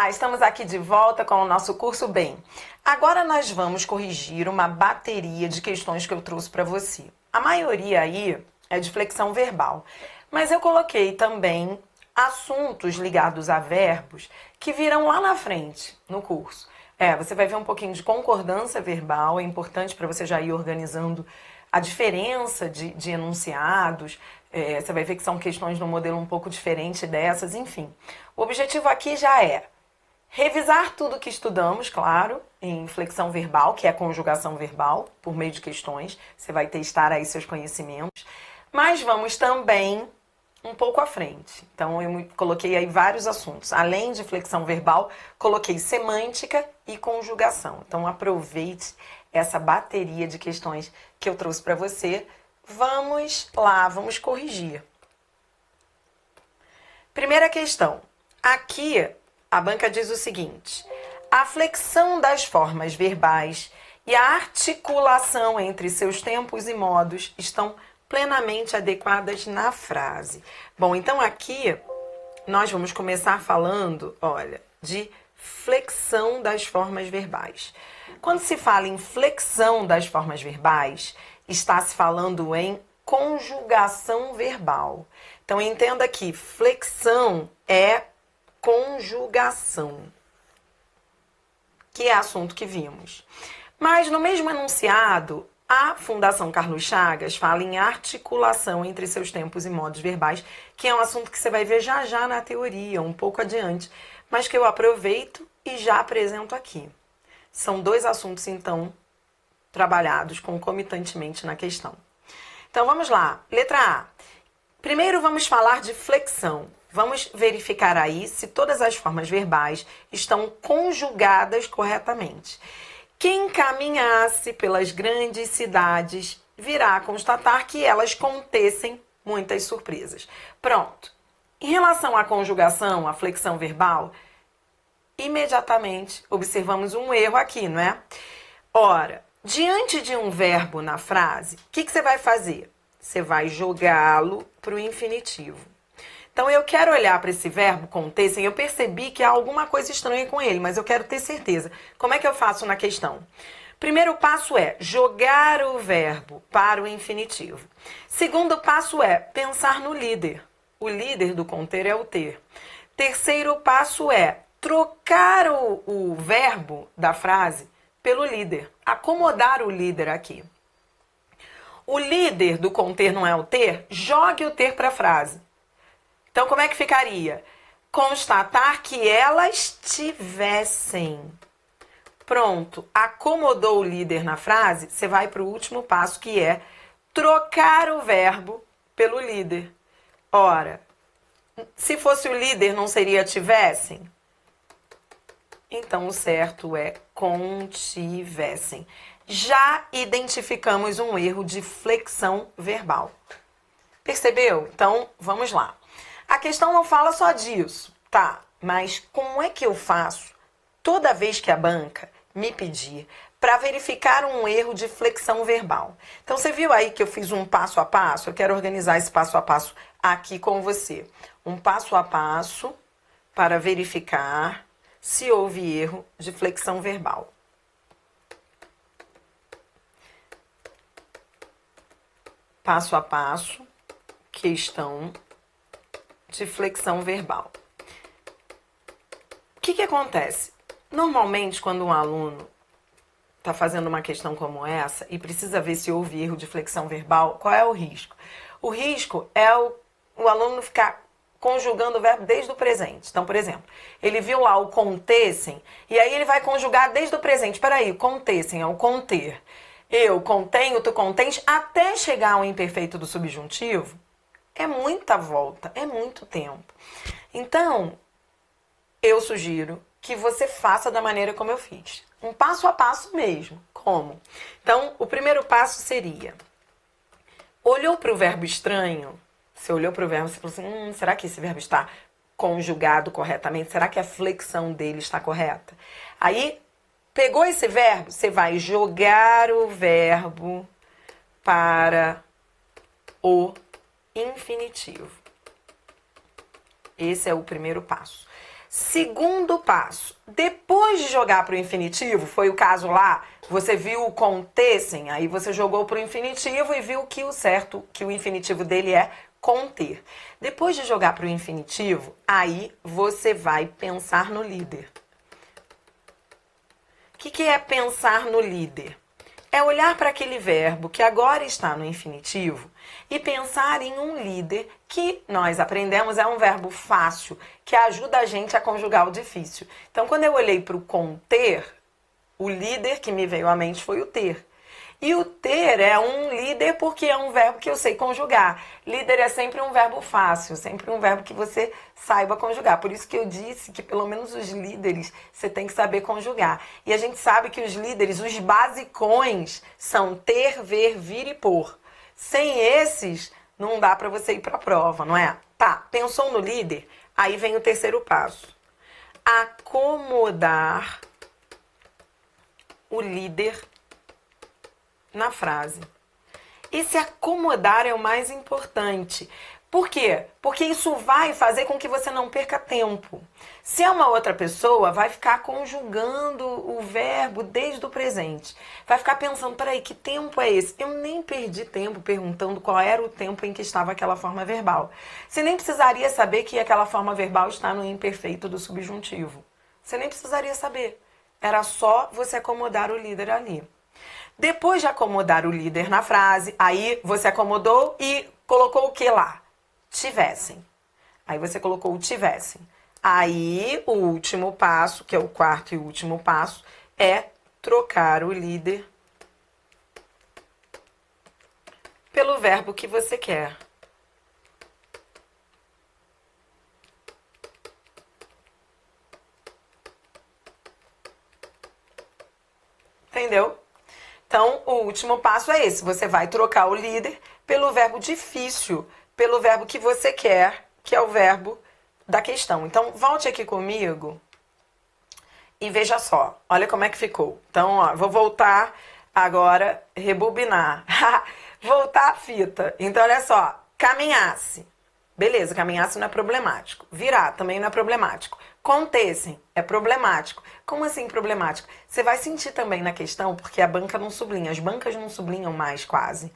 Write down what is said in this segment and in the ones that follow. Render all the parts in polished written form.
Olá, estamos aqui de volta com o nosso curso Bem. Agora nós vamos corrigir uma bateria de questões que eu trouxe para você. A maioria aí é de flexão verbal, mas eu coloquei também assuntos ligados a verbos que virão lá na frente no curso. Você vai ver um pouquinho de concordância verbal, é importante para você já ir organizando a diferença de enunciados. Você vai ver que são questões no modelo um pouco diferente dessas, enfim. O objetivo aqui já é revisar tudo que estudamos, claro, em flexão verbal, que é a conjugação verbal, por meio de questões. Você vai testar aí seus conhecimentos. Mas vamos também um pouco à frente. Então, eu coloquei aí vários assuntos. Além de flexão verbal, coloquei semântica e conjugação. Então, aproveite essa bateria de questões que eu trouxe para você. Vamos lá, vamos corrigir. Primeira questão. Aqui, a banca diz o seguinte: a flexão das formas verbais e a articulação entre seus tempos e modos estão plenamente adequadas na frase. Bom, então aqui nós vamos começar falando, olha, de flexão das formas verbais. Quando se fala em flexão das formas verbais, está se falando em conjugação verbal. Então entenda que flexão é conjugação, que é assunto que vimos. Mas no mesmo enunciado, a Fundação Carlos Chagas fala em articulação entre seus tempos e modos verbais, que é um assunto que você vai ver já já na teoria, um pouco adiante, mas que eu aproveito e já apresento aqui. São dois assuntos, então, trabalhados concomitantemente na questão. Então, vamos lá. Letra A. Primeiro, vamos falar de flexão. Vamos verificar aí se todas as formas verbais estão conjugadas corretamente. Quem caminhasse pelas grandes cidades virá constatar que elas contessem muitas surpresas. Pronto. Em relação à conjugação, à flexão verbal, imediatamente observamos um erro aqui, não é? Ora, diante de um verbo na frase, o que você vai fazer? Você vai jogá-lo para o infinitivo. Então, eu quero olhar para esse verbo contessem. Eu percebi que há alguma coisa estranha com ele, mas eu quero ter certeza. Como é que eu faço na questão? Primeiro passo é jogar o verbo para o infinitivo. Segundo passo é pensar no líder. O líder do conter é o ter. Terceiro passo é trocar o verbo da frase pelo líder. Acomodar o líder aqui. O líder do conter não é o ter? Jogue o ter para a frase. Então, como é que ficaria? Constatar que elas tivessem. Pronto. Acomodou o líder na frase, você vai para o último passo, que é trocar o verbo pelo líder. Ora, se fosse o líder, não seria tivessem? Então, o certo é contivessem. Já identificamos um erro de flexão verbal. Percebeu? Então, vamos lá. A questão não fala só disso, tá? Mas como é que eu faço toda vez que a banca me pedir para verificar um erro de flexão verbal? Então, você viu aí que eu fiz um passo a passo? Eu quero organizar esse passo a passo aqui com você. Um passo a passo para verificar se houve erro de flexão verbal. Passo a passo, questão de flexão verbal. O que acontece? Normalmente, quando um aluno está fazendo uma questão como essa e precisa ver se houve erro de flexão verbal, qual é o risco? O risco é o aluno ficar conjugando o verbo desde o presente. Então, por exemplo, ele viu lá o contessem e aí ele vai conjugar desde o presente. Peraí, o contessem é o conter. Eu contenho, tu contens, até chegar ao imperfeito do subjuntivo. É muita volta, é muito tempo. Então, eu sugiro que você faça da maneira como eu fiz. Um passo a passo mesmo. Como? Então, o primeiro passo seria: olhou para o verbo estranho? Você olhou para o verbo e falou assim, será que esse verbo está conjugado corretamente? Será que a flexão dele está correta? Aí, pegou esse verbo, você vai jogar o verbo para o infinitivo. Esse é o primeiro passo. Segundo passo, depois de jogar para o infinitivo, foi o caso lá, você viu o contessem, aí você jogou para o infinitivo e viu que o certo, que o infinitivo dele é conter. Depois de jogar para o infinitivo, aí você vai pensar no líder. O que é pensar no líder? É olhar para aquele verbo que agora está no infinitivo e pensar em um líder que nós aprendemos é um verbo fácil, que ajuda a gente a conjugar o difícil. Então, quando eu olhei para o conter, o líder que me veio à mente foi o ter. E o ter é um líder porque é um verbo que eu sei conjugar. Líder é sempre um verbo fácil, sempre um verbo que você saiba conjugar. Por isso que eu disse que pelo menos os líderes você tem que saber conjugar. E a gente sabe que os líderes, os basicões, são ter, ver, vir e por. Sem esses, não dá para você ir para a prova, não é? Tá, pensou no líder? Aí vem o terceiro passo. Acomodar o líder na frase. Esse acomodar é o mais importante. Por quê? Porque isso vai fazer com que você não perca tempo. Se é uma outra pessoa, vai ficar conjugando o verbo desde o presente. Vai ficar pensando, peraí, que tempo é esse? Eu nem perdi tempo perguntando qual era o tempo em que estava aquela forma verbal. Você nem precisaria saber que aquela forma verbal está no imperfeito do subjuntivo. Você nem precisaria saber. Era só você acomodar o líder ali. Depois de acomodar o líder na frase, aí você acomodou e colocou o que lá? Tivessem. Aí você colocou o tivessem. Aí o último passo, que é o quarto e último passo, é trocar o líder pelo verbo que você quer. Entendeu? Então, o último passo é esse. Você vai trocar o líder pelo verbo difícil, pelo verbo que você quer, que é o verbo da questão. Então, volte aqui comigo e veja só. Olha como é que ficou. Então, ó, vou voltar agora, rebobinar. Voltar a fita. Então, olha só. Caminhasse. Beleza, caminhasse não é problemático. Virar também não é problemático. Contessem é problemático. Como assim problemático? Você vai sentir também na questão, porque a banca não sublinha. As bancas não sublinham mais quase.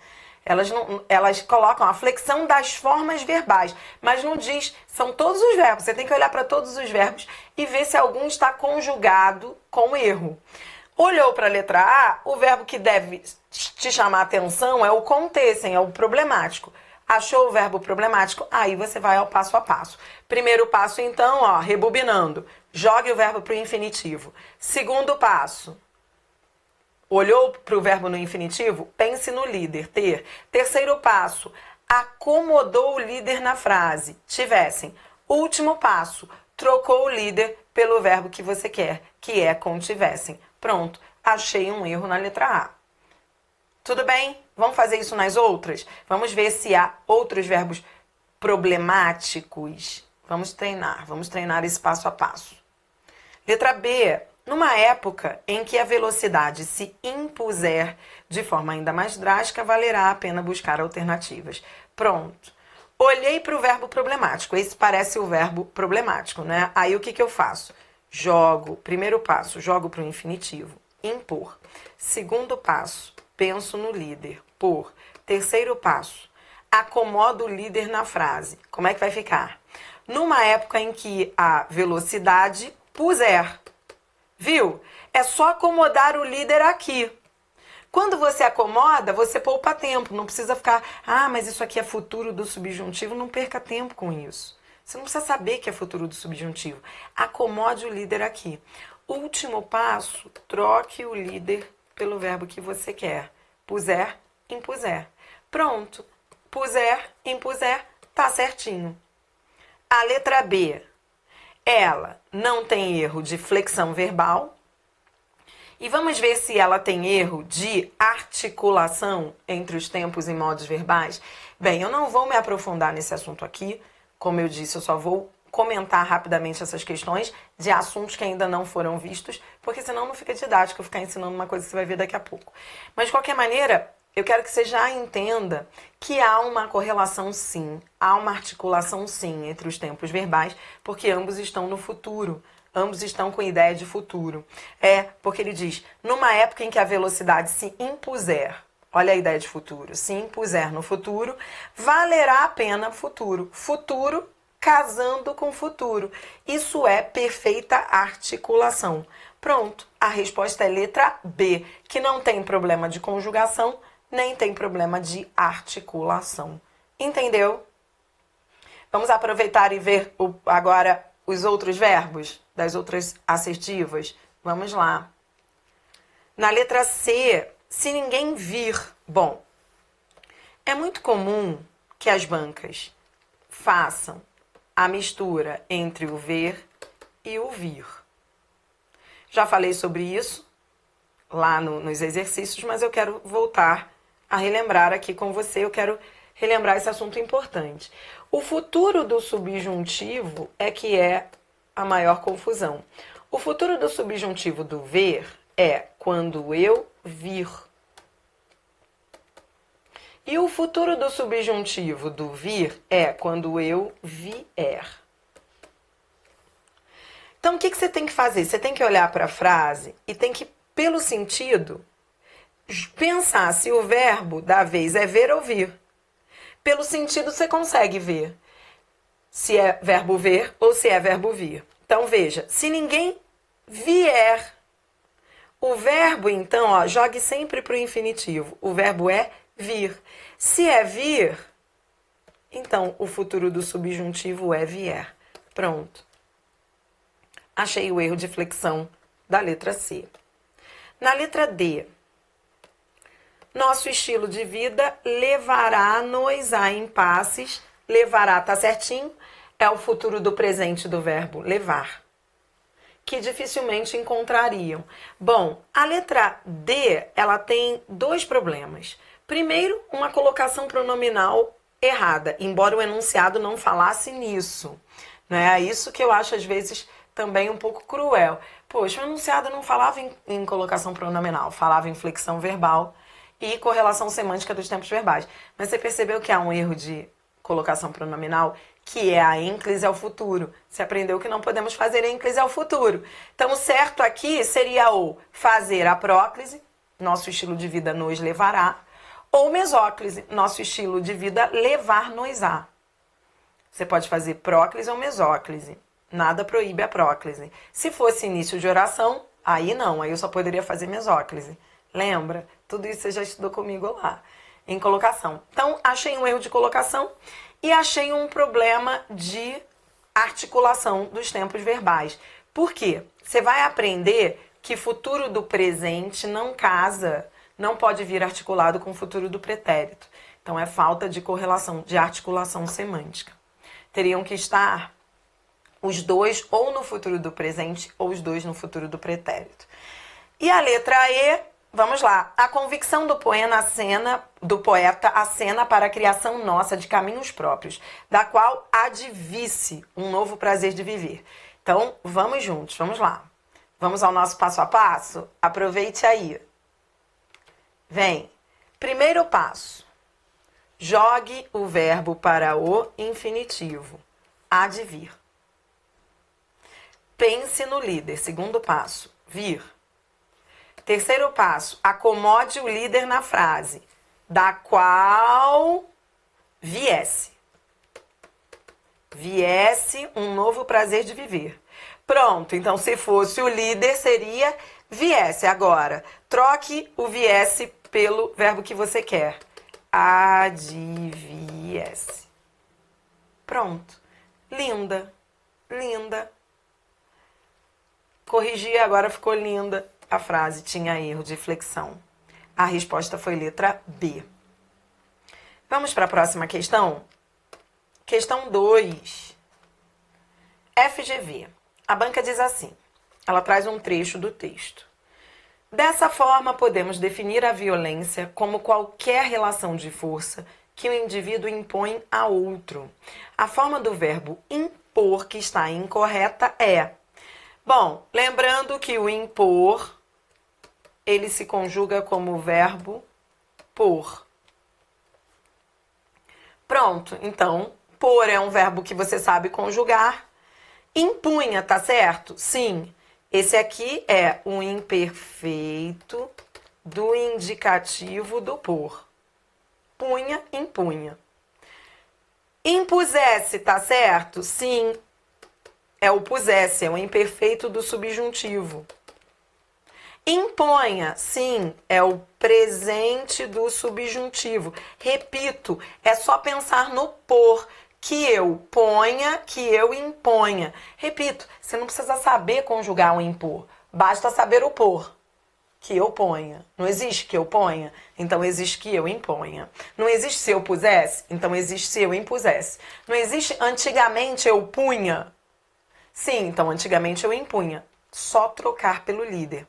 Elas colocam a flexão das formas verbais, mas não diz, são todos os verbos. Você tem que olhar para todos os verbos e ver se algum está conjugado com erro. Olhou para a letra A, o verbo que deve te chamar a atenção é o contessem, é o problemático. Achou o verbo problemático? Aí você vai ao passo a passo. Primeiro passo, então, ó, rebobinando. Jogue o verbo para o infinitivo. Segundo passo. Olhou para o verbo no infinitivo? Pense no líder, ter. Terceiro passo. Acomodou o líder na frase. Tivessem. Último passo. Trocou o líder pelo verbo que você quer, que é com tivessem. Pronto. Achei um erro na letra A. Tudo bem? Vamos fazer isso nas outras? Vamos ver se há outros verbos problemáticos. Vamos treinar esse passo a passo. Letra B. Numa época em que a velocidade se impuser de forma ainda mais drástica, valerá a pena buscar alternativas. Pronto. Olhei para o verbo problemático. Esse parece o verbo problemático, né? Aí o que eu faço? Primeiro passo, jogo para o infinitivo. Impor. Segundo passo, penso no líder. Por. Terceiro passo, acomodo o líder na frase. Como é que vai ficar? Numa época em que a velocidade puser. Viu? É só acomodar o líder aqui. Quando você acomoda, você poupa tempo. Não precisa ficar, mas isso aqui é futuro do subjuntivo. Não perca tempo com isso. Você não precisa saber que é futuro do subjuntivo. Acomode o líder aqui. Último passo, troque o líder pelo verbo que você quer. Puser, impuser. Pronto. Puser, impuser, tá certinho. A letra B, ela não tem erro de flexão verbal. E vamos ver se ela tem erro de articulação entre os tempos e modos verbais. Bem, eu não vou me aprofundar nesse assunto aqui. Como eu disse, eu só vou comentar rapidamente essas questões de assuntos que ainda não foram vistos, porque senão não fica didático eu ficar ensinando uma coisa que você vai ver daqui a pouco. Mas, de qualquer maneira, eu quero que você já entenda que há uma correlação sim, há uma articulação sim entre os tempos verbais, porque ambos estão no futuro, ambos estão com ideia de futuro. Porque ele diz, numa época em que a velocidade se impuser, olha a ideia de futuro, se impuser no futuro, valerá a pena futuro. Futuro casando com futuro. Isso é perfeita articulação. Pronto, a resposta é letra B, que não tem problema de conjugação, nem tem problema de articulação. Entendeu? Vamos aproveitar e ver agora os outros verbos das outras assertivas. Vamos lá. Na letra C, se ninguém vir. Bom, é muito comum que as bancas façam a mistura entre o ver e o vir. Já falei sobre isso lá nos exercícios, mas eu quero voltar a relembrar aqui com você, eu quero relembrar esse assunto importante. O futuro do subjuntivo é que é a maior confusão. O futuro do subjuntivo do ver é quando eu vir. E o futuro do subjuntivo do vir é quando eu vier. Então, o que você tem que fazer? Você tem que olhar para a frase e tem que, pelo sentido, pensar se o verbo da vez é ver ou vir. Pelo sentido, você consegue ver se é verbo ver ou se é verbo vir. Então, veja, se ninguém vier, o verbo, então, jogue sempre para o infinitivo. O verbo é vir. Se é vir, então, o futuro do subjuntivo é vier. Pronto. Achei o erro de flexão da letra C. Na letra D, nosso estilo de vida levará-nos a impasses. Levará, tá certinho? É o futuro do presente do verbo levar, que dificilmente encontrariam. Bom, a letra D, ela tem dois problemas. Primeiro, uma colocação pronominal errada, embora o enunciado não falasse nisso. É isso que eu acho, às vezes, também um pouco cruel. Poxa, o enunciado não falava em colocação pronominal, falava em flexão verbal e correlação semântica dos tempos verbais. Mas você percebeu que há um erro de colocação pronominal, que é a ênclise ao futuro. Você aprendeu que não podemos fazer ênclise ao futuro. Então, o certo aqui seria o fazer a próclise, nosso estilo de vida nos levará, ou mesóclise, nosso estilo de vida levar-nos-á. Você pode fazer próclise ou mesóclise. Nada proíbe a próclise. Se fosse início de oração, aí não, aí eu só poderia fazer mesóclise. Lembra? Tudo isso você já estudou comigo lá, em colocação. Então, achei um erro de colocação e achei um problema de articulação dos tempos verbais. Por quê? Você vai aprender que futuro do presente não casa, não pode vir articulado com o futuro do pretérito. Então, é falta de correlação, de articulação semântica. Teriam que estar os dois ou no futuro do presente ou os dois no futuro do pretérito. E a letra E, vamos lá. A convicção do poeta acena para a criação nossa de caminhos próprios, da qual advisse um novo prazer de viver. Então, vamos juntos, vamos lá. Vamos ao nosso passo a passo? Aproveite aí. Vem. Primeiro passo. Jogue o verbo para o infinitivo. Há de vir. Pense no líder. Segundo passo. Vir. Terceiro passo. Acomode o líder na frase. Da qual viesse. Viesse um novo prazer de viver. Pronto. Então, se fosse o líder, seria viesse. Agora, troque o viesse pelo verbo que você quer. Adviesse. Pronto. Linda. Linda. Corrigi, agora ficou linda. A frase tinha erro de flexão. A resposta foi letra B. Vamos para a próxima questão? Questão 2. FGV. A banca diz assim. Ela traz um trecho do texto. Dessa forma, podemos definir a violência como qualquer relação de força que o indivíduo impõe a outro. A forma do verbo impor que está incorreta é... Bom, lembrando que o impor, ele se conjuga como verbo por. Pronto, então, por é um verbo que você sabe conjugar. Impunha, tá certo? Sim. Esse aqui é o imperfeito do indicativo do por. Punha, impunha. Impusesse, tá certo? Sim. É o pusesse, é o imperfeito do subjuntivo. Imponha, sim, é o presente do subjuntivo. Repito, é só pensar no por, que eu ponha, que eu imponha. Repito, você não precisa saber conjugar o impor, basta saber o por, que eu ponha. Não existe que eu ponha, então existe que eu imponha. Não existe se eu pusesse, então existe se eu impusesse. Não existe antigamente eu punha. Sim, então antigamente eu impunha. Só trocar pelo líder.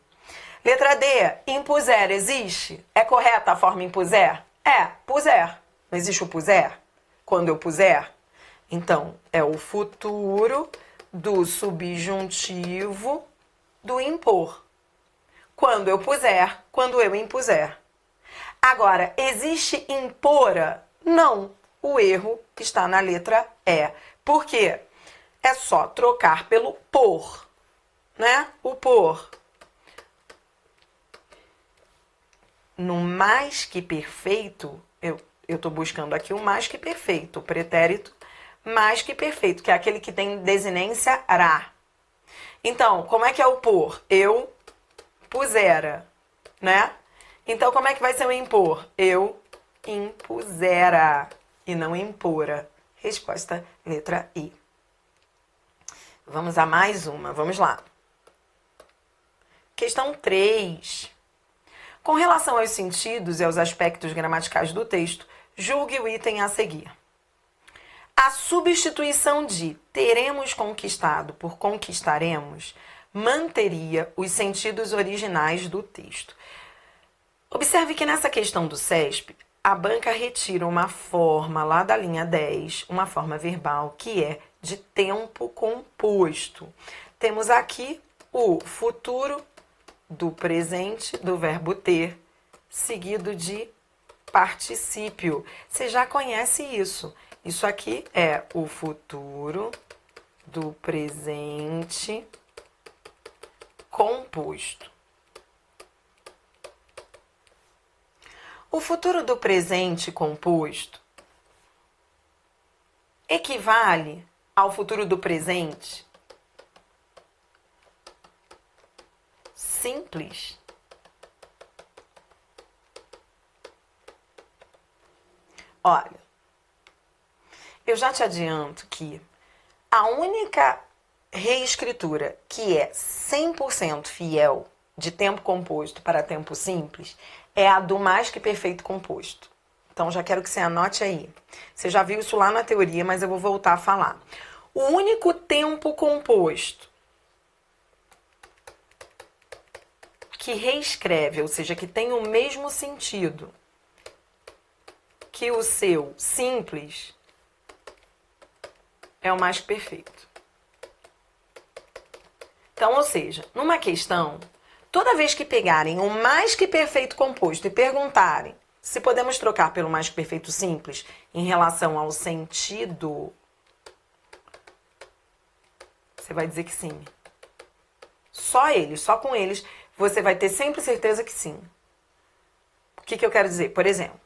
Letra D, impuser existe? É correta a forma impuser? É, puser. Não existe o puser? Quando eu puser? Então, é o futuro do subjuntivo do impor. Quando eu puser, quando eu impuser. Agora, existe impora? Não. O erro está na letra E. Por quê? É só trocar pelo por, né? O por. No mais que perfeito, eu estou buscando aqui o mais que perfeito, o pretérito mais que perfeito, que é aquele que tem desinência ra. Então, como é que é o por? Eu pusera, né? Então, como é que vai ser o impor? Eu impusera e não impora. Resposta, letra I. Vamos a mais uma, vamos lá. Questão 3. Com relação aos sentidos e aos aspectos gramaticais do texto, julgue o item a seguir. A substituição de teremos conquistado por conquistaremos manteria os sentidos originais do texto. Observe que nessa questão do CESP, a banca retira uma forma lá da linha 10, uma forma verbal, que é de tempo composto. Temos aqui o futuro do presente do verbo ter, seguido de particípio. Você já conhece isso. Isso aqui é o futuro do presente composto. O futuro do presente composto equivale ao futuro do presente simples. Olha, eu já te adianto que a única reescritura que é 100% fiel de tempo composto para tempo simples é a do mais que perfeito composto. Então, já quero que você anote aí. Você já viu isso lá na teoria, mas eu vou voltar a falar. O único tempo composto que reescreve, ou seja, que tem o mesmo sentido que o seu simples, é o mais que perfeito. Então, ou seja, numa questão, toda vez que pegarem o mais que perfeito composto e perguntarem se podemos trocar pelo mais que perfeito simples em relação ao sentido, você vai dizer que sim. Só eles, só com eles, você vai ter sempre certeza que sim. O que eu quero dizer? Por exemplo,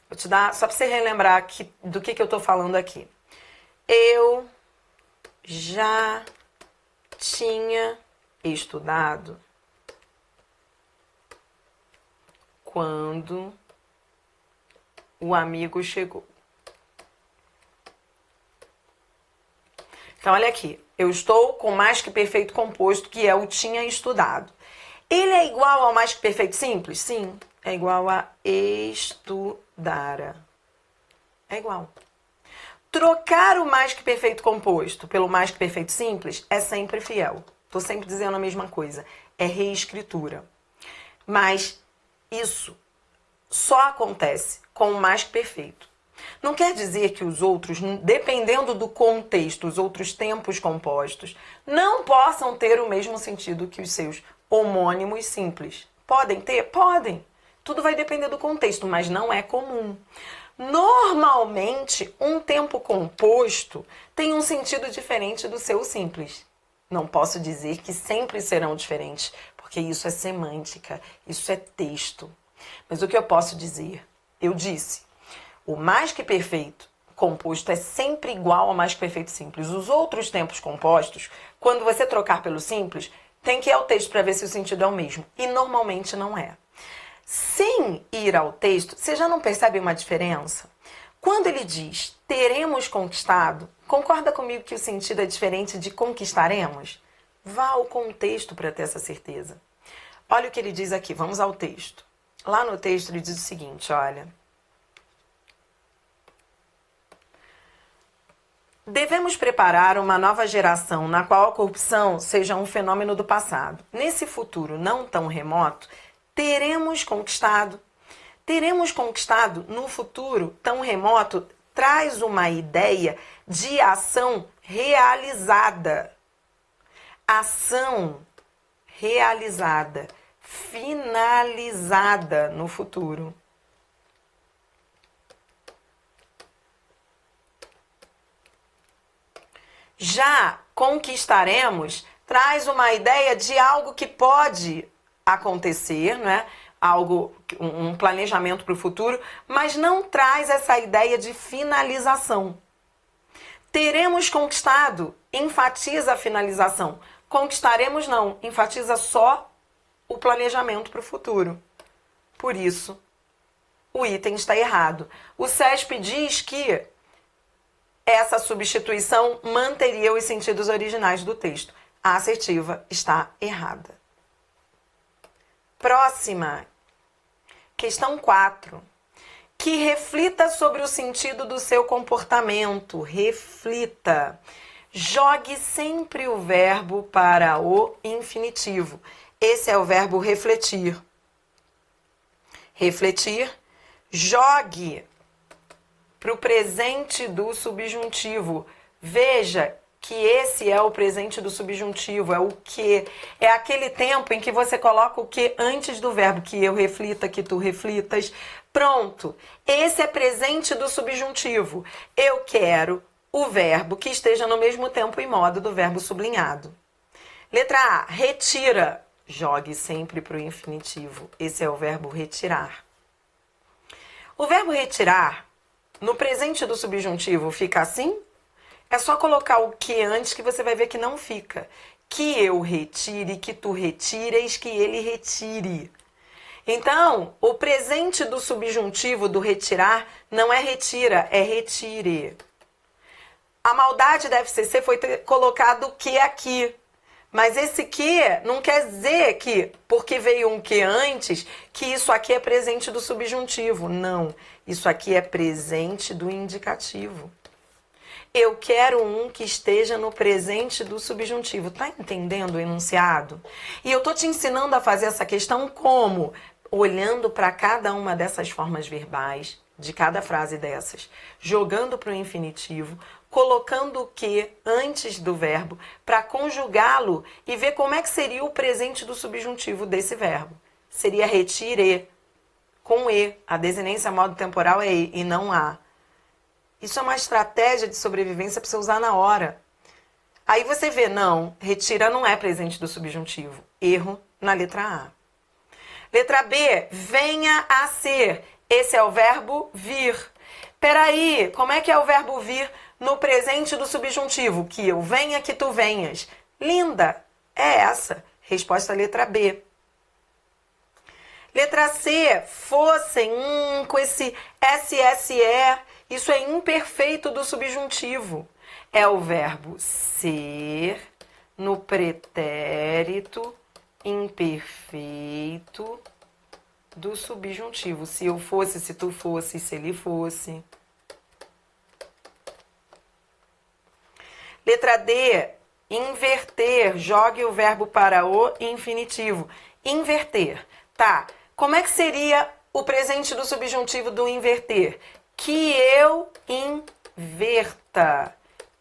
vou te dar, só para você relembrar do que eu estou falando aqui. Eu já tinha estudado quando o amigo chegou. Então, olha aqui. Eu estou com mais que perfeito composto, que é o tinha estudado. Ele é igual ao mais que perfeito simples? Sim. É igual a estudara. É igual. Trocar o mais que perfeito composto pelo mais que perfeito simples é sempre fiel. Estou sempre dizendo a mesma coisa. É reescritura. Mas isso só acontece com o mais que perfeito. Não quer dizer que os outros, dependendo do contexto, os outros tempos compostos, não possam ter o mesmo sentido que os seus homônimos simples. Podem ter? Podem. Tudo vai depender do contexto, mas não é comum. Normalmente, um tempo composto tem um sentido diferente do seu simples. Não posso dizer que sempre serão diferentes, porque isso é semântica, isso é texto. Mas o que eu posso dizer? Eu disse, o mais que perfeito composto é sempre igual ao mais que perfeito simples. Os outros tempos compostos, quando você trocar pelo simples, tem que ir ao texto para ver se o sentido é o mesmo. E normalmente não é. Sem ir ao texto, você já não percebe uma diferença? Quando ele diz teremos conquistado, concorda comigo que o sentido é diferente de conquistaremos? Vá ao contexto para ter essa certeza. Olha o que ele diz aqui, vamos ao texto. Lá no texto ele diz o seguinte, olha. Devemos preparar uma nova geração na qual a corrupção seja um fenômeno do passado. Nesse futuro não tão remoto, teremos conquistado. Teremos conquistado no futuro tão remoto traz uma ideia de ação realizada. Ação realizada, finalizada no futuro. Já conquistaremos traz uma ideia de algo que pode acontecer, não é? Algo, um planejamento para o futuro, mas não traz essa ideia de finalização. Teremos conquistado, enfatiza a finalização. Conquistaremos não, enfatiza só o planejamento para o futuro. Por isso, o item está errado. O CESP diz que essa substituição manteria os sentidos originais do texto. A assertiva está errada. Próxima, questão 4. Que reflita sobre o sentido do seu comportamento. Reflita. Jogue sempre o verbo para o infinitivo. Esse é o verbo refletir. Refletir. Jogue para o presente do subjuntivo. Veja que esse é o presente do subjuntivo, é o que. É aquele tempo em que você coloca o que antes do verbo, que eu reflita, que tu reflitas. Pronto, esse é presente do subjuntivo. Eu quero o verbo que esteja no mesmo tempo e modo do verbo sublinhado. Letra A, retira. Jogue sempre para o infinitivo. Esse é o verbo retirar. O verbo retirar, no presente do subjuntivo, fica assim? É só colocar o que antes que você vai ver que não fica. Que eu retire, que tu retires, que ele retire. Então, o presente do subjuntivo do retirar não é retira, é retire. A maldade da FCC foi ter colocado o que aqui. Mas esse que não quer dizer que, porque veio um que antes, que isso aqui é presente do subjuntivo. Não, isso aqui é presente do indicativo. Eu quero um que esteja no presente do subjuntivo. Tá entendendo o enunciado? E eu tô te ensinando a fazer essa questão como? Olhando para cada uma dessas formas verbais, de cada frase dessas, jogando para o infinitivo, colocando o que antes do verbo para conjugá-lo e ver como é que seria o presente do subjuntivo desse verbo. Seria retire, com e. A desinência modo temporal é e não a. Isso é uma estratégia de sobrevivência para você usar na hora. Aí você vê, não, retira não é presente do subjuntivo. Erro na letra A. Letra B, venha a ser. Esse é o verbo vir. Peraí, como é que é o verbo vir no presente do subjuntivo? Que eu venha, que tu venhas. Linda, é essa. Resposta letra B. Letra C, fossem, com esse SSE, isso é imperfeito do subjuntivo. É o verbo ser no pretérito imperfeito do subjuntivo. Se eu fosse, se tu fosse, se ele fosse. Letra D, inverter. Jogue o verbo para o infinitivo. Inverter. Tá. Como é que seria o presente do subjuntivo do inverter? Que eu inverta.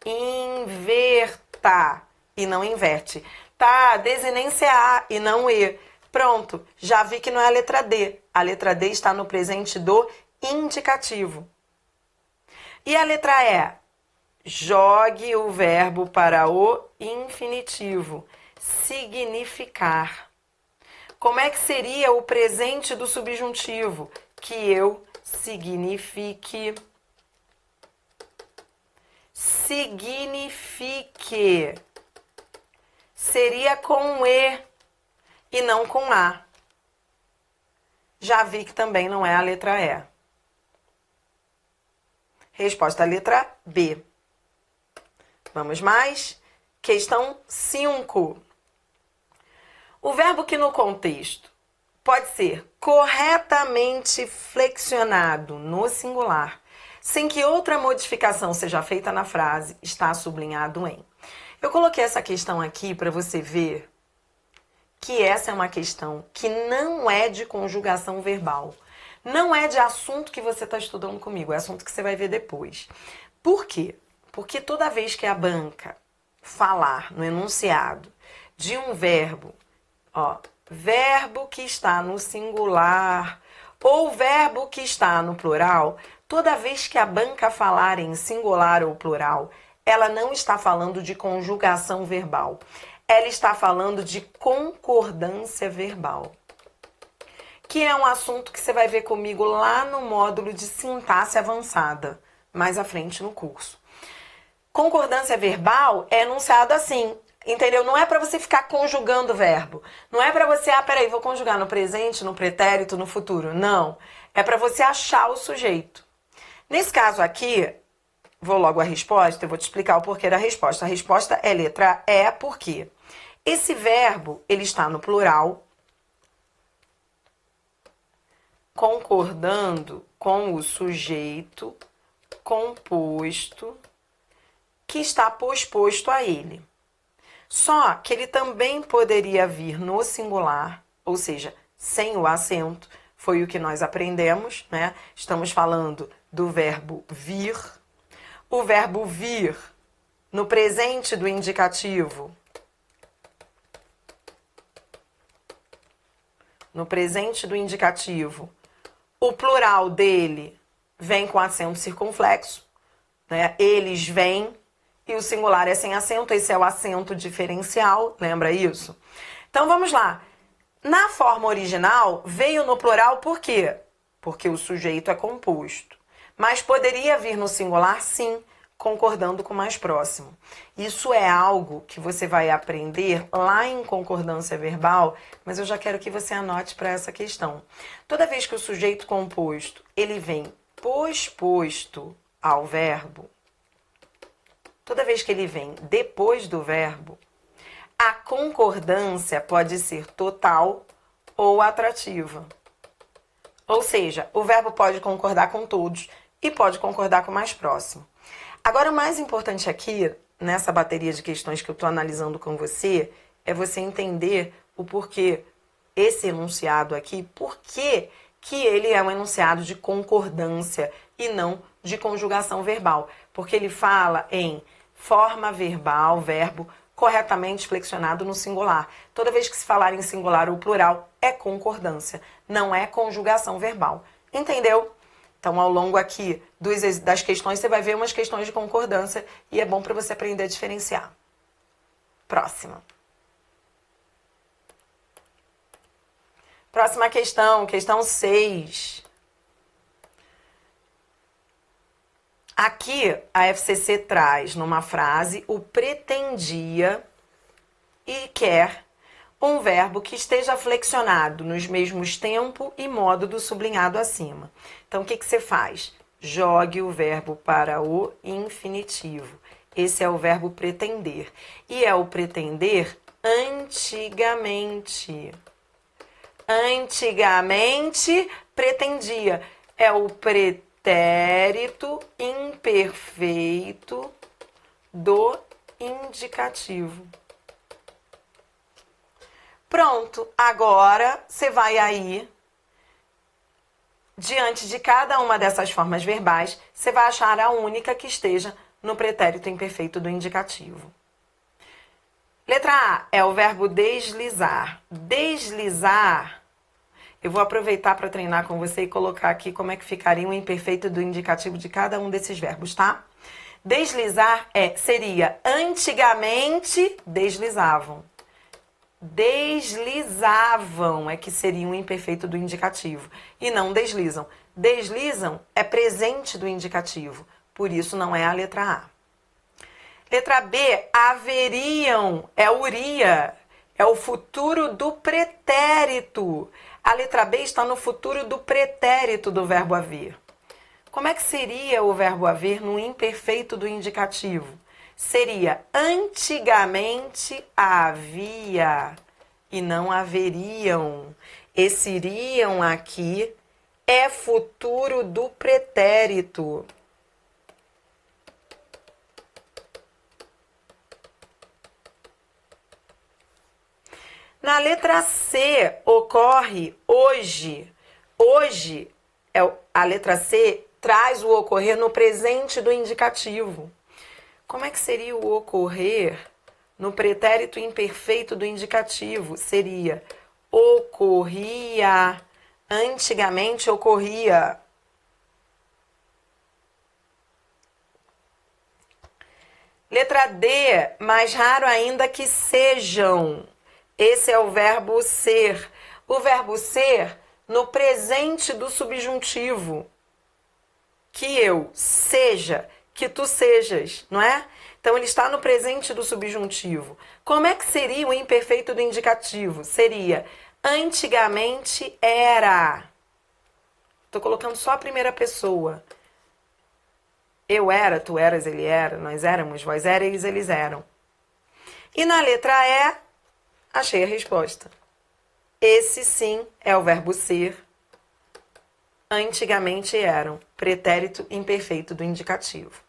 Inverta. E não inverte. Tá, desinência A e não E. Pronto, já vi que não é a letra D. A letra D está no presente do indicativo. E a letra E? Jogue o verbo para o infinitivo. Significar. Como é que seria o presente do subjuntivo? Que eu signifique. Signifique. Seria com E e não com A. Já vi que também não é a letra E. Resposta à letra B. Vamos mais? Questão 5. O verbo que no contexto pode ser corretamente flexionado no singular, sem que outra modificação seja feita na frase, está sublinhado em. Eu coloquei essa questão aqui para você ver que essa é uma questão que não é de conjugação verbal. Não é de assunto que você está estudando comigo, é assunto que você vai ver depois. Por quê? Porque toda vez que a banca falar no enunciado de um verbo, verbo que está no singular ou verbo que está no plural, toda vez que a banca falar em singular ou plural, ela não está falando de conjugação verbal. Ela está falando de concordância verbal, que é um assunto que você vai ver comigo lá no módulo de sintaxe avançada, mais à frente no curso. Concordância verbal é enunciado assim, entendeu? Não é para você ficar conjugando o verbo. Não é para você, peraí, vou conjugar no presente, no pretérito, no futuro. Não. É para você achar o sujeito. Nesse caso aqui, vou logo à resposta, eu vou te explicar o porquê da resposta. A resposta é letra E, por quê? Esse verbo, ele está no plural, concordando com o sujeito composto que está posposto a ele. Só que ele também poderia vir no singular, ou seja, sem o acento, foi o que nós aprendemos, né? Estamos falando do verbo vir. O verbo vir no presente do indicativo. No presente do indicativo, o plural dele vem com acento circunflexo, né? Eles vêm, e o singular é sem acento, esse é o acento diferencial, lembra isso? Então vamos lá. Na forma original, veio no plural por quê? Porque o sujeito é composto. Mas poderia vir no singular, sim, concordando com o mais próximo. Isso é algo que você vai aprender lá em concordância verbal, mas eu já quero que você anote para essa questão. Toda vez que o sujeito composto, ele vem posposto ao verbo, toda vez que ele vem depois do verbo, a concordância pode ser total ou atrativa. Ou seja, o verbo pode concordar com todos e pode concordar com o mais próximo. Agora, o mais importante aqui, nessa bateria de questões que eu estou analisando com você, é você entender o porquê esse enunciado aqui, por que ele é um enunciado de concordância e não de conjugação verbal. Porque ele fala em forma verbal, verbo corretamente flexionado no singular. Toda vez que se falar em singular ou plural, é concordância, não é conjugação verbal. Entendeu? Então, ao longo aqui das questões, você vai ver umas questões de concordância e é bom para você aprender a diferenciar. Próxima. Próxima questão, questão 6. Aqui, a FCC traz numa frase o pretendia e quer um verbo que esteja flexionado nos mesmos tempo e modo do sublinhado acima. Então, o que você faz? Jogue o verbo para o infinitivo. Esse é o verbo pretender. E é o pretender antigamente. Antigamente, pretendia. É o pretérito imperfeito do indicativo. Pronto, agora você vai aí, diante de cada uma dessas formas verbais, você vai achar a única que esteja no pretérito imperfeito do indicativo. Letra A é o verbo deslizar. Deslizar, eu vou aproveitar para treinar com você e colocar aqui como é que ficaria o imperfeito do indicativo de cada um desses verbos, tá? Deslizar seria antigamente deslizavam. Deslizavam é que seria um imperfeito do indicativo e não deslizam. Deslizam é presente do indicativo, por isso não é a letra A. Letra B, haveriam, é uria, é o futuro do pretérito. A letra B está no futuro do pretérito do verbo haver. Como é que seria o verbo haver no imperfeito do indicativo? Seria antigamente havia e não haveriam. Esse iriam aqui é futuro do pretérito. Na letra C ocorre hoje. Hoje, a letra C traz o ocorrer no presente do indicativo. Como é que seria o ocorrer no pretérito imperfeito do indicativo? Seria ocorria, antigamente ocorria. Letra D, mais raro ainda que sejam. Esse é o verbo ser. O verbo ser no presente do subjuntivo. Que eu seja, que tu sejas, não é? Então, ele está no presente do subjuntivo. Como é que seria o imperfeito do indicativo? Seria antigamente era. Estou colocando só a primeira pessoa. Eu era, tu eras, ele era, nós éramos, vós erais, eles eram. E na letra E, achei a resposta. Esse sim é o verbo ser. Antigamente eram. Pretérito imperfeito do indicativo.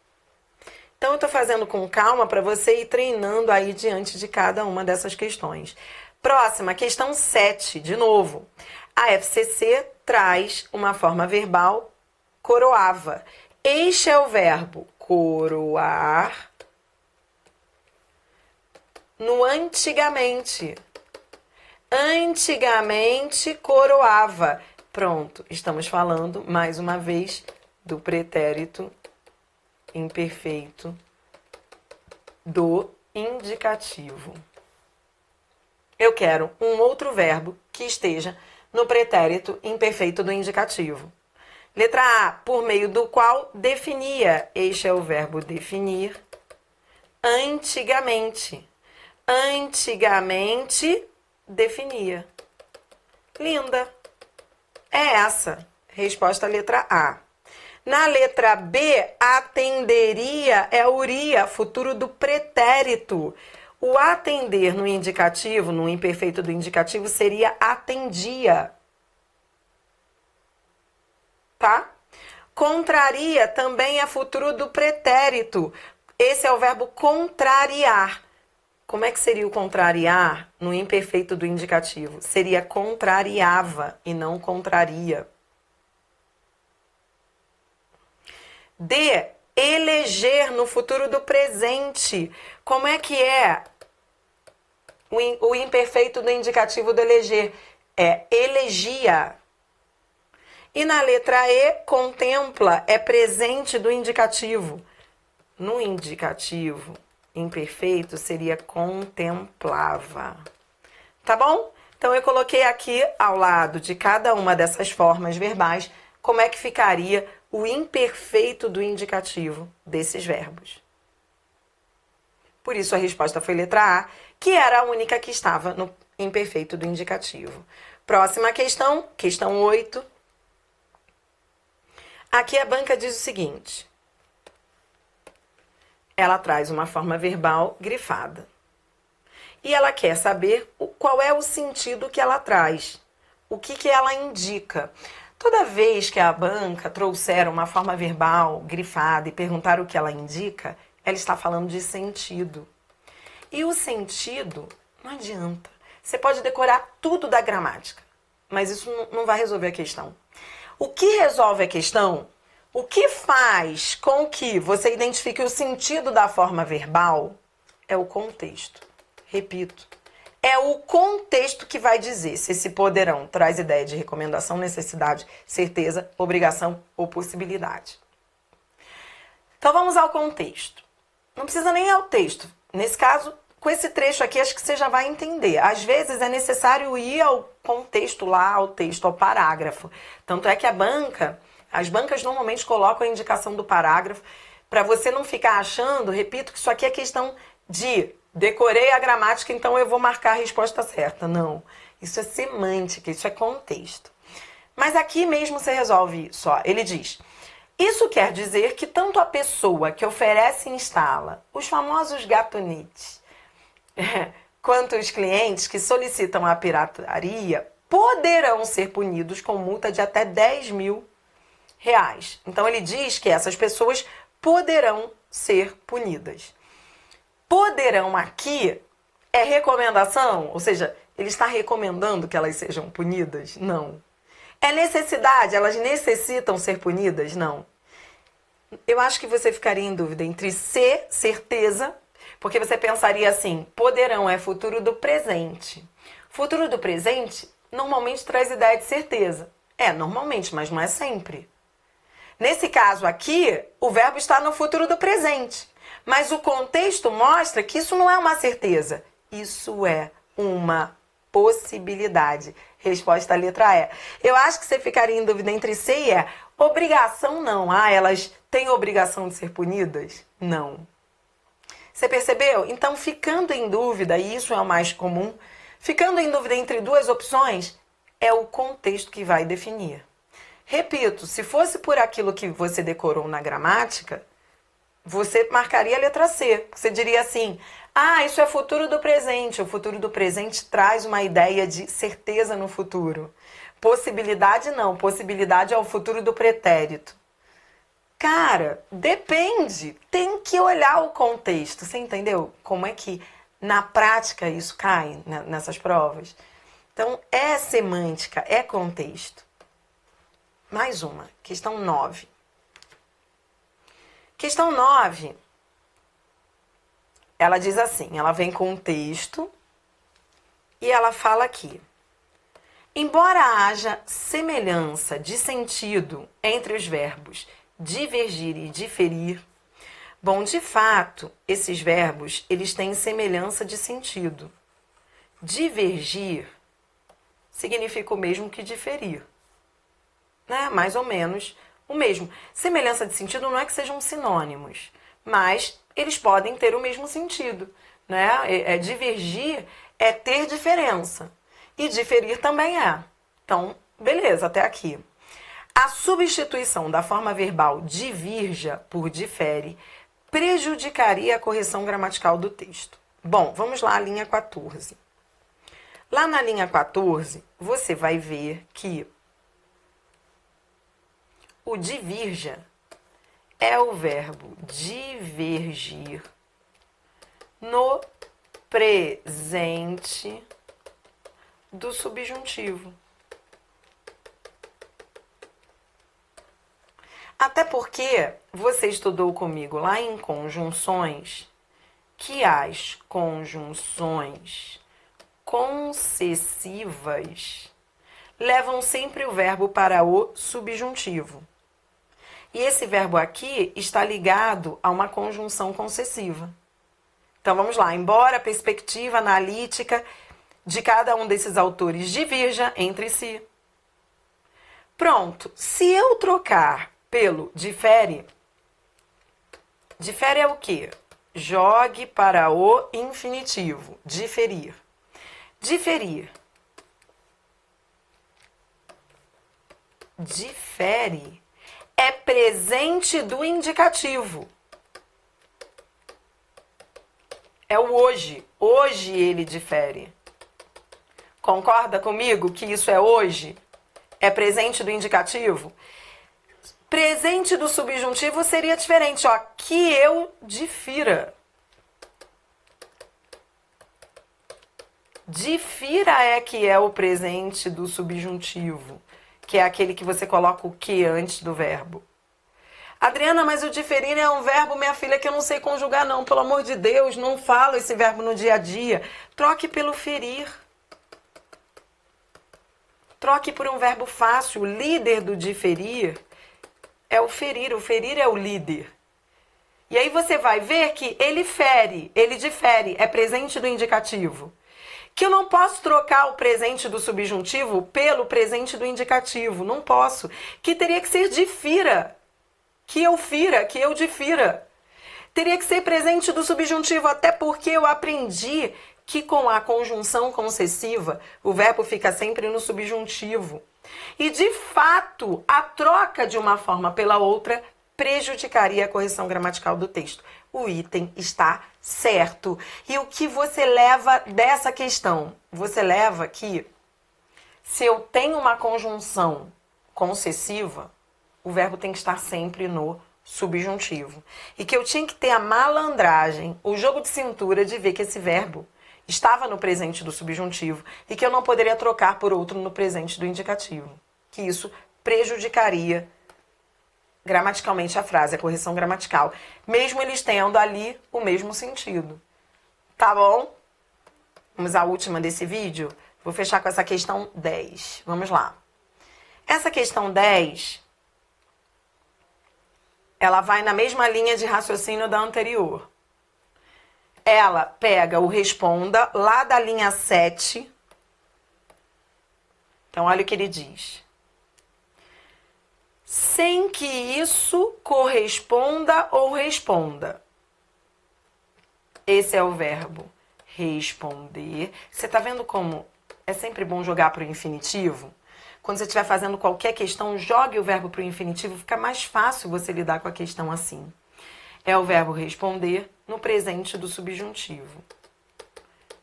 Então, eu estou fazendo com calma para você ir treinando aí diante de cada uma dessas questões. Próxima, questão 7, de novo. A FCC traz uma forma verbal coroava. Este é o verbo coroar no antigamente. Antigamente coroava. Pronto, estamos falando mais uma vez do pretérito imperfeito do indicativo. Eu quero um outro verbo que esteja no pretérito imperfeito do indicativo. Letra A, por meio do qual definia. Este é o verbo definir. Antigamente. Antigamente definia. Linda. É essa. Resposta letra A. Na letra B, atenderia é uria, futuro do pretérito. O atender no indicativo, no imperfeito do indicativo, seria atendia. Tá? Contraria também é futuro do pretérito. Esse é o verbo contrariar. Como é que seria o contrariar no imperfeito do indicativo? Seria contrariava e não contraria. D, eleger no futuro do presente. Como é que é o imperfeito do indicativo do eleger? É elegia. E na letra E, contempla, é presente do indicativo. No indicativo imperfeito seria contemplava. Tá bom? Então, eu coloquei aqui ao lado de cada uma dessas formas verbais como é que ficaria o imperfeito do indicativo desses verbos. Por isso, a resposta foi letra A, que era a única que estava no imperfeito do indicativo. Próxima questão, questão 8. Aqui a banca diz o seguinte. Ela traz uma forma verbal grifada. E ela quer saber qual é o sentido que ela traz. O que ela indica. Toda vez que a banca trouxer uma forma verbal grifada e perguntar o que ela indica, ela está falando de sentido. E o sentido, não adianta. Você pode decorar tudo da gramática, mas isso não vai resolver a questão. O que resolve a questão, o que faz com que você identifique o sentido da forma verbal, é o contexto. Repito, é o contexto que vai dizer se esse poderão traz ideia de recomendação, necessidade, certeza, obrigação ou possibilidade. Então vamos ao contexto. Não precisa nem ao texto. Nesse caso, com esse trecho aqui, acho que você já vai entender. Às vezes é necessário ir ao contexto lá, ao texto, ao parágrafo. Tanto é que as bancas normalmente colocam a indicação do parágrafo para você não ficar achando, repito, que isso aqui é questão de decorei a gramática, então eu vou marcar a resposta certa. Não, isso é semântica, isso é contexto. Mas aqui mesmo você resolve isso. Ó. Ele diz, isso quer dizer que tanto a pessoa que oferece e instala os famosos gatonetes, quanto os clientes que solicitam a pirataria poderão ser punidos com multa de até R$10.000. Então ele diz que essas pessoas poderão ser punidas. Poderão aqui é recomendação, ou seja, ele está recomendando que elas sejam punidas? Não. É necessidade, elas necessitam ser punidas? Não. Eu acho que você ficaria em dúvida entre ser, certeza, porque você pensaria assim, poderão é futuro do presente. Futuro do presente normalmente traz ideia de certeza. É, normalmente, mas não é sempre. Nesse caso aqui, o verbo está no futuro do presente. Mas o contexto mostra que isso não é uma certeza. Isso é uma possibilidade. Resposta à letra E. Eu acho que você ficaria em dúvida entre C e E. Obrigação não. Ah, elas têm obrigação de ser punidas? Não. Você percebeu? Então, ficando em dúvida, e isso é o mais comum, ficando em dúvida entre duas opções, é o contexto que vai definir. Repito, se fosse por aquilo que você decorou na gramática, você marcaria a letra C. Você diria assim, ah, isso é futuro do presente. O futuro do presente traz uma ideia de certeza no futuro. Possibilidade não. Possibilidade é o futuro do pretérito. Cara, depende. Tem que olhar o contexto. Você entendeu como é que na prática isso cai nessas provas? Então, é semântica, é contexto. Mais uma, questão 9. Questão 9, ela diz assim, ela vem com um texto e ela fala aqui. Embora haja semelhança de sentido entre os verbos divergir e diferir, bom, de fato, esses verbos, eles têm semelhança de sentido. Divergir significa o mesmo que diferir, né? Mais ou menos o mesmo. Semelhança de sentido não é que sejam sinônimos, mas eles podem ter o mesmo sentido, né? Divergir é ter diferença e diferir também é. Então, beleza, até aqui. A substituição da forma verbal divirja por difere prejudicaria a correção gramatical do texto. Bom, vamos lá à linha 14. Lá na linha 14, você vai ver que o divirja é o verbo divergir no presente do subjuntivo. Até porque você estudou comigo lá em conjunções que as conjunções concessivas levam sempre o verbo para o subjuntivo. E esse verbo aqui está ligado a uma conjunção concessiva. Então vamos lá, embora a perspectiva analítica de cada um desses autores divirja entre si. Pronto, se eu trocar pelo difere, difere é o quê? Jogue para o infinitivo, diferir. Diferir. Difere é presente do indicativo. É o hoje. Hoje ele difere. Concorda comigo que isso é hoje? É presente do indicativo? Presente do subjuntivo seria diferente, ó, que eu difira. Difira é que é o presente do subjuntivo, que é aquele que você coloca o que antes do verbo. Adriana, mas o diferir é um verbo, minha filha, que eu não sei conjugar não. Pelo amor de Deus, não falo esse verbo no dia a dia. Troque pelo ferir. Troque por um verbo fácil. O líder do diferir é o ferir é o líder. E aí você vai ver que ele fere, ele difere, é presente do indicativo. Que eu não posso trocar o presente do subjuntivo pelo presente do indicativo, não posso. Que teria que ser difira, que eu difira. Teria que ser presente do subjuntivo, até porque eu aprendi que com a conjunção concessiva, o verbo fica sempre no subjuntivo. E, de fato, a troca de uma forma pela outra prejudicaria a correção gramatical do texto. O item está certo. E o que você leva dessa questão? Você leva que, se eu tenho uma conjunção concessiva, o verbo tem que estar sempre no subjuntivo. E que eu tinha que ter a malandragem, o jogo de cintura de ver que esse verbo estava no presente do subjuntivo e que eu não poderia trocar por outro no presente do indicativo. Que isso prejudicaria gramaticalmente a frase, a correção gramatical, mesmo eles tendo ali o mesmo sentido. Tá bom? Vamos à última desse vídeo. Vou fechar com essa questão 10. Vamos lá. Essa questão 10, ela vai na mesma linha de raciocínio da anterior. Ela pega o responda lá da linha 7. Então, olha o que ele diz. Sem que isso corresponda ou responda. Esse é o verbo responder. Você está vendo como é sempre bom jogar para o infinitivo? Quando você estiver fazendo qualquer questão, jogue o verbo para o infinitivo, fica mais fácil você lidar com a questão assim. É o verbo responder no presente do subjuntivo.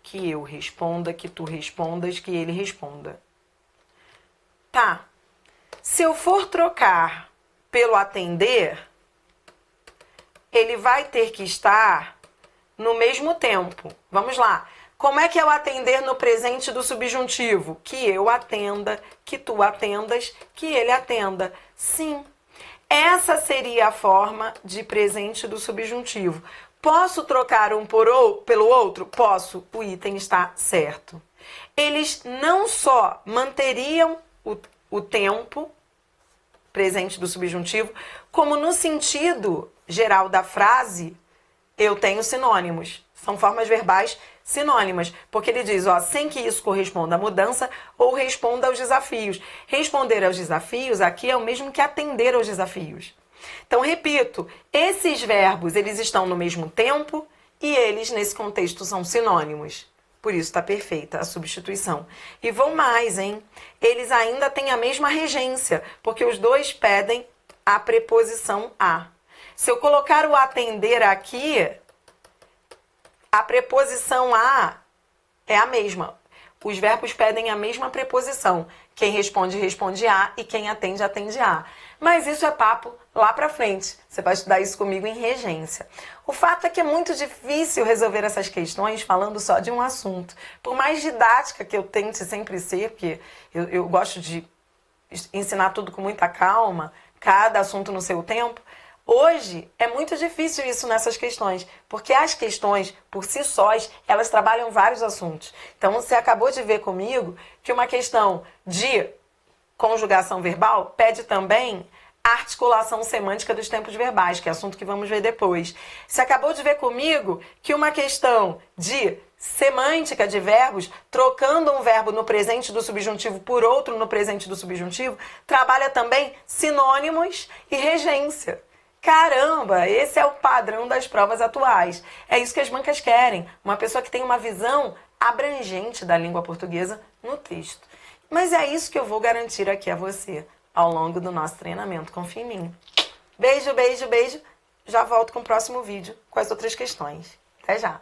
Que eu responda, que tu respondas, que ele responda. Tá. Se eu for trocar pelo atender, ele vai ter que estar no mesmo tempo. Vamos lá. Como é que é o atender no presente do subjuntivo? Que eu atenda, que tu atendas, que ele atenda. Sim. Essa seria a forma de presente do subjuntivo. Posso trocar um pelo outro? Posso. O item está certo. Eles não só manteriam o tempo presente do subjuntivo, como no sentido geral da frase, eu tenho sinônimos. São formas verbais sinônimas, porque ele diz, ó, sem que isso corresponda à mudança ou responda aos desafios. Responder aos desafios aqui é o mesmo que atender aos desafios. Então, repito, esses verbos, eles estão no mesmo tempo e eles, nesse contexto, são sinônimos. Por isso está perfeita a substituição. E vou mais, hein? Eles ainda têm a mesma regência, porque os dois pedem a preposição a. Se eu colocar o atender aqui, a preposição a é a mesma. Os verbos pedem a mesma preposição. Quem responde, responde a, e quem atende, atende a. Mas isso é papo lá pra frente. Você vai estudar isso comigo em regência. O fato é que é muito difícil resolver essas questões falando só de um assunto. Por mais didática que eu tente sempre ser, porque eu gosto de ensinar tudo com muita calma, cada assunto no seu tempo, hoje é muito difícil isso nessas questões, porque as questões, por si sós, elas trabalham vários assuntos. Então, você acabou de ver comigo que uma questão de conjugação verbal pede também a articulação semântica dos tempos verbais, que é assunto que vamos ver depois. Você acabou de ver comigo que uma questão de semântica de verbos, trocando um verbo no presente do subjuntivo por outro no presente do subjuntivo, trabalha também sinônimos e regência. Caramba, esse é o padrão das provas atuais. É isso que as bancas querem. Uma pessoa que tem uma visão abrangente da língua portuguesa no texto. Mas é isso que eu vou garantir aqui a você ao longo do nosso treinamento. Confia em mim. Beijo, beijo, beijo. Já volto com o próximo vídeo com as outras questões. Até já!